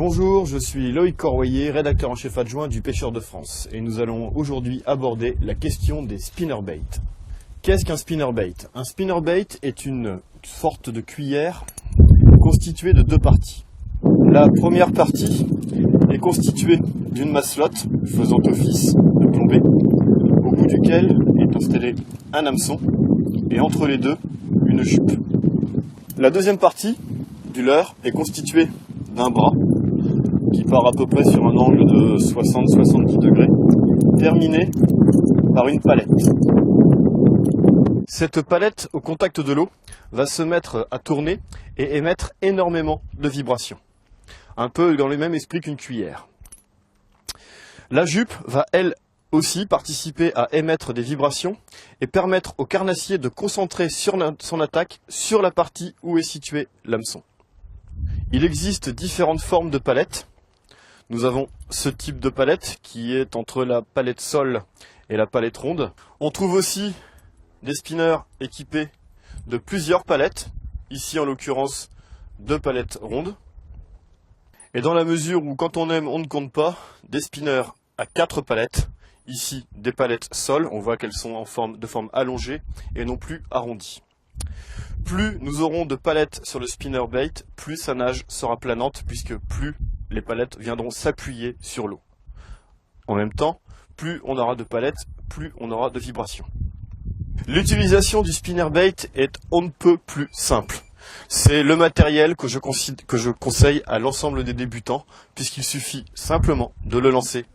Bonjour, je suis Loïc Corroyer, rédacteur en chef adjoint du Pêcheur de France, et nous allons aujourd'hui aborder la question des spinnerbait. Qu'est-ce qu'un spinnerbait? Un spinnerbait est une sorte de cuillère constituée de deux parties. La première partie est constituée d'une masselotte faisant office de plombée, au bout duquel est installé un hameçon, et entre les deux, une jupe. La deuxième partie du leurre est constituée d'un bras qui part à peu près sur un angle de 60-70 degrés, terminé par une palette. Cette palette, au contact de l'eau, va se mettre à tourner et émettre énormément de vibrations. Un peu dans le même esprit qu'une cuillère. La jupe va, elle aussi, participer à émettre des vibrations et permettre au carnassier de concentrer son attaque sur la partie où est situé l'hameçon. Il existe différentes formes de palettes. Nous avons ce type de palette qui est entre la palette sol et la palette ronde. On trouve aussi des spinners équipés de plusieurs palettes, ici en l'occurrence 2 palettes rondes. Et dans la mesure où quand on aime on ne compte pas, des spinners à 4 palettes, ici des palettes sol, on voit qu'elles sont de forme allongée et non plus arrondie. Plus nous aurons de palettes sur le spinnerbait, plus sa nage sera planante, puisque plus les palettes viendront s'appuyer sur l'eau. En même temps, plus on aura de palettes, plus on aura de vibrations. L'utilisation du spinnerbait est on ne peut plus simple. C'est le matériel que je conseille à l'ensemble des débutants, puisqu'il suffit simplement de le lancer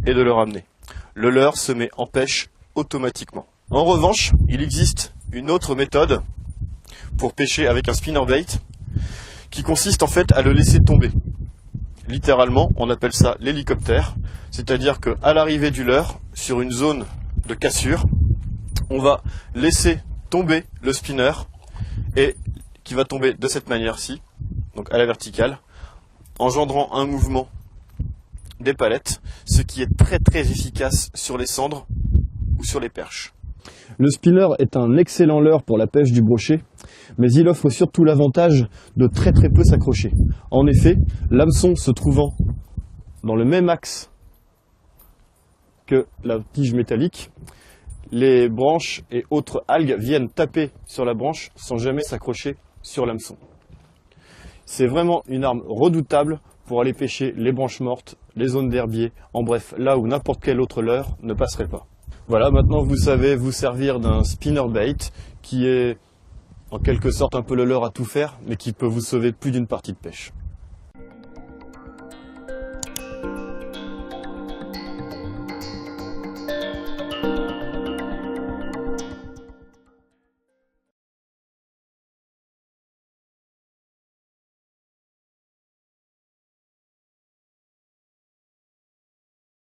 et de le ramener. Le leurre se met en pêche automatiquement. En revanche, il existe une autre méthode pour pêcher avec un spinnerbait, qui consiste en fait à le laisser tomber. Littéralement, on appelle ça l'hélicoptère, c'est-à-dire qu'à l'arrivée du leurre, sur une zone de cassure, on va laisser tomber le spinner, et qui va tomber de cette manière-ci, donc à la verticale, engendrant un mouvement des palettes, ce qui est très très efficace sur les cendres ou sur les perches. Le spinner est un excellent leurre pour la pêche du brochet, mais il offre surtout l'avantage de très peu s'accrocher. En effet, l'hameçon se trouvant dans le même axe que la tige métallique, les branches et autres algues viennent taper sur la branche sans jamais s'accrocher sur l'hameçon. C'est vraiment une arme redoutable pour aller pêcher les branches mortes, les zones d'herbier, en bref, là où n'importe quel autre leurre ne passerait pas. Voilà, maintenant vous savez vous servir d'un spinnerbait qui est en quelque sorte un peu le leurre à tout faire, mais qui peut vous sauver plus d'une partie de pêche.